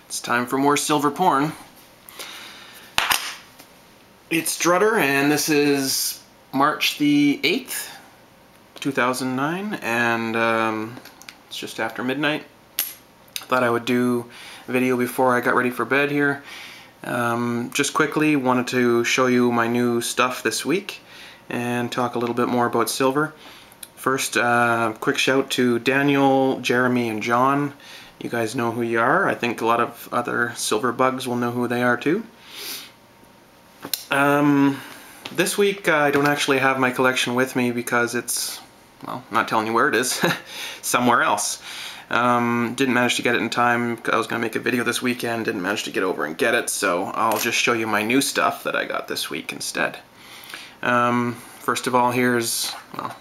It's time for more silver porn. It's Strutter, and this is March the 8th, 2009, and it's just after midnight. Thought I would do a video before I got ready for bed here. Just quickly, wanted to show you my new stuff this week and talk a little bit more about silver. First, quick shout to Daniel, Jeremy, and John. You guys know who you are. I think a lot of other silver bugs will know who they are too. This week I don't actually have my collection with me because it's, well, I'm not telling you where it is, somewhere else. Didn't manage to get it in time. I was going to make a video this weekend, didn't manage to get over and get it, so I'll just show you my new stuff that I got this week instead. First of all, here's, well,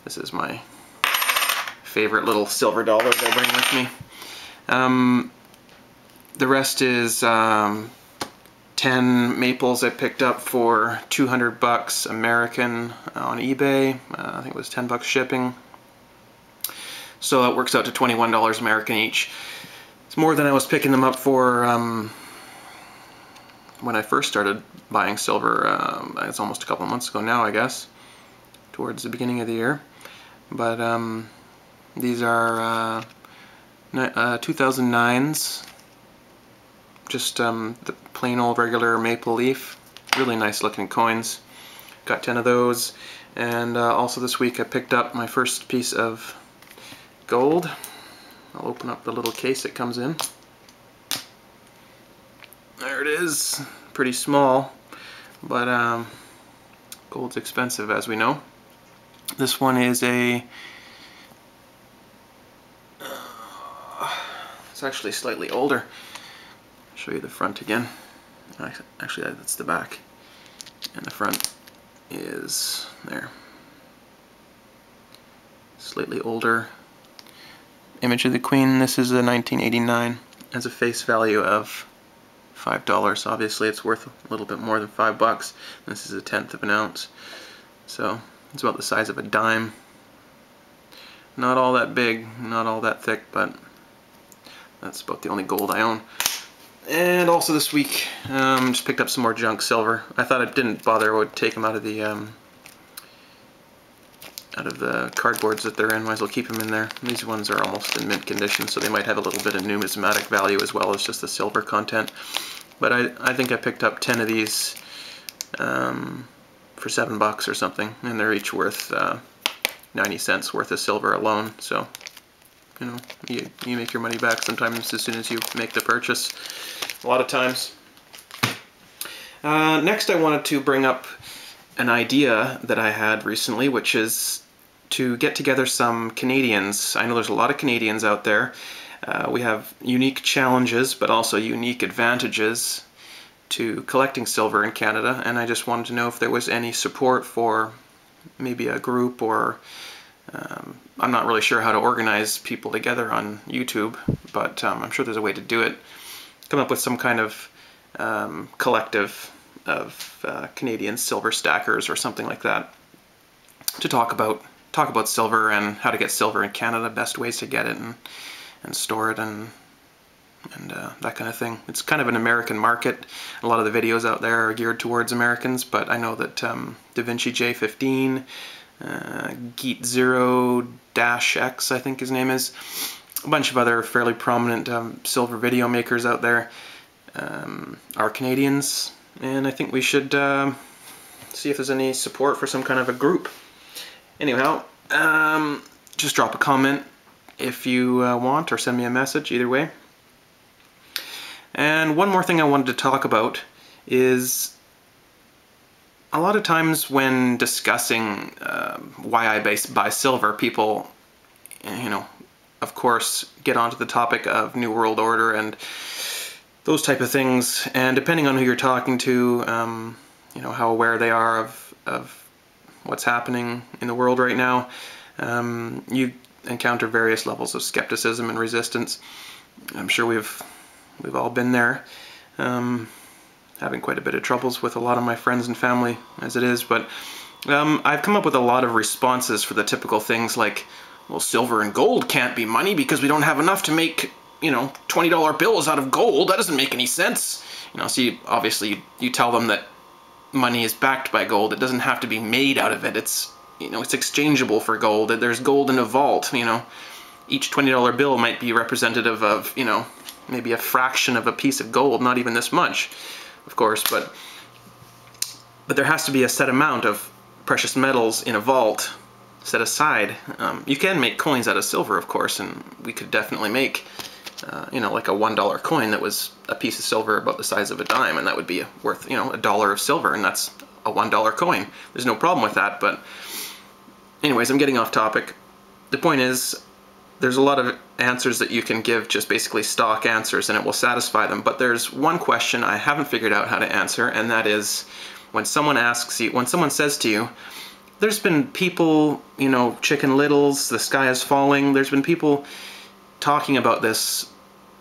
this is my favorite little silver dollars I bring with me. The rest is 10 maples I picked up for 200 bucks American on eBay. I think it was 10 bucks shipping. So that works out to $21 American each. It's more than I was picking them up for when I first started buying silver. It's almost a couple months ago now, I guess, towards the beginning of the year. But these are 2009s, just the plain old regular maple leaf. Really nice looking coins. Got 10 of those, and also this week I picked up my first piece of gold. I'll open up the little case it comes in. There it is. Pretty small, but gold's expensive, as we know. This one is a it's actually slightly older. I'll show you the front again. Actually, that's the back, and the front is there. Slightly older image of the Queen. This is a 1989. Has a face value of $5. Obviously, it's worth a little bit more than $5. This is 1/10 of an ounce, so it's about the size of a dime. Not all that big, not all that thick, but that's about the only gold I own. And also this week, just picked up some more junk silver. I thought I didn't bother, I would take them out of the cardboards that they're in. Might as well keep them in there. These ones are almost in mint condition, so they might have a little bit of numismatic value as well as just the silver content. But I think I picked up 10 of these for $7 or something, and they're each worth 90 cents worth of silver alone. So, you know, you make your money back sometimes as soon as you make the purchase, a lot of times. Next I wanted to bring up an idea that I had recently, which is to get together some Canadians. I know there's a lot of Canadians out there. We have unique challenges, but also unique advantages to collecting silver in Canada, and I just wanted to know if there was any support for maybe a group, or I'm not really sure how to organize people together on YouTube, but I'm sure there's a way to do it. Come up with some kind of collective of Canadian silver stackers or something like that to talk about silver and how to get silver in Canada, best ways to get it and store it, and that kind of thing. It's kind of an American market. A lot of the videos out there are geared towards Americans, but I know that Da Vinci J15, Geet 0-X, I think his name is, a bunch of other fairly prominent silver video makers out there are Canadians, and I think we should see if there's any support for some kind of a group. Anyhow, just drop a comment if you want, or send me a message, either way. And one more thing I wanted to talk about is a lot of times when discussing why I buy silver, people, you know, of course, get onto the topic of New World Order and those type of things, and depending on who you're talking to, you know, how aware they are of what's happening in the world right now, you encounter various levels of skepticism and resistance. I'm sure we've all been there, having quite a bit of troubles with a lot of my friends and family as it is, but I've come up with a lot of responses for the typical things like, well, silver and gold can't be money because we don't have enough to make $20 bills out of gold. That doesn't make any sense. So obviously you tell them that money is backed by gold. It doesn't have to be made out of it. It's it's exchangeable for gold. There's gold in a vault. Each $20 bill might be representative of maybe a fraction of a piece of gold, not even this much, of course, but there has to be a set amount of precious metals in a vault set aside. You can make coins out of silver, of course, and we could definitely make like a $1 coin that was a piece of silver about the size of a dime, and that would be worth $1 of silver, and that's a $1 coin. There's no problem with that. But anyways, I'm getting off topic. The point is, there's a lot of answers that you can give, just basically stock answers, and it will satisfy them. But there's one question I haven't figured out how to answer, and that is when someone says to you, there's been people, Chicken Littles, the sky is falling, there's been people talking about this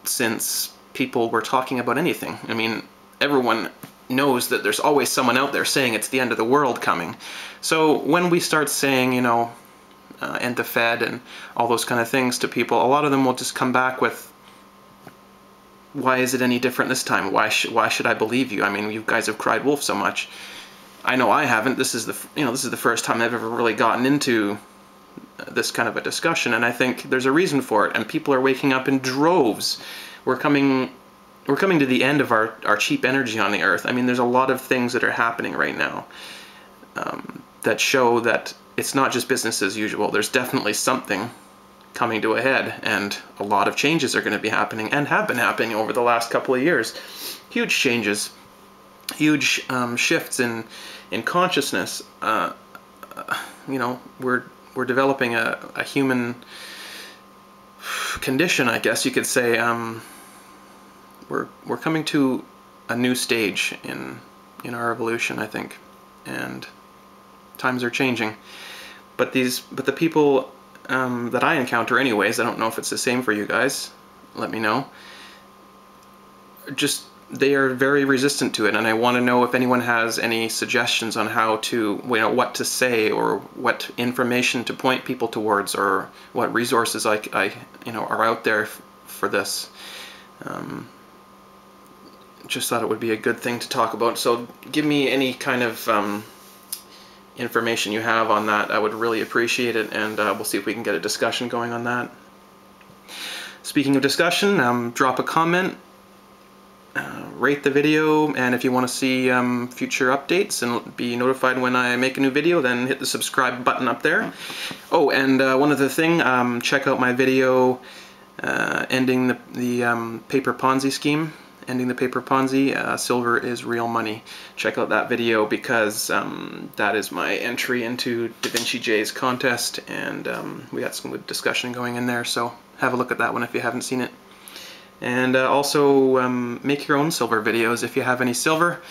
since people were talking about anything. I mean, everyone knows that there's always someone out there saying it's the end of the world coming. So when we start saying, end the Fed and all those kind of things to people, a lot of them will just come back with, why is it any different this time? Why should I believe you? I mean, you guys have cried wolf so much. I know I haven't. This is the first time I've ever really gotten into this kind of a discussion, and I think there's a reason for it, and people are waking up in droves. We're coming to the end of our cheap energy on the earth. I mean, there's a lot of things that are happening right now that show that it's not just business as usual. There's definitely something coming to a head, and a lot of changes are going to be happening and have been happening over the last couple of years. Huge changes, huge shifts in consciousness. We're developing a human condition, I guess you could say. We're coming to a new stage in our evolution, I think, and times are changing. But the people that I encounter, anyways, I don't know if it's the same for you guys. Let me know. They are very resistant to it, and I want to know if anyone has any suggestions on how to, what to say, or what information to point people towards, or what resources I are out there for this. Just thought it would be a good thing to talk about. So give me any kind of information you have on that. I would really appreciate it, and we'll see if we can get a discussion going on that. Speaking of discussion, drop a comment. Rate the video, and if you want to see future updates and be notified when I make a new video, then hit the subscribe button up there. Oh, and one other thing, check out my video ending the paper Ponzi scheme, ending the paper Ponzi, silver is real money. Check out that video, because that is my entry into Da Vinci J's contest, and we got some good discussion going in there, so have a look at that one if you haven't seen it. And also make your own silver videos. If you have any silver,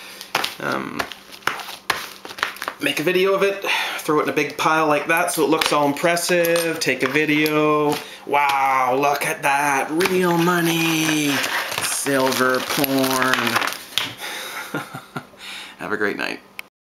make a video of it, throw it in a big pile like that so it looks all impressive, take a video. Wow, look at that, real money, silver porn. Have a great night.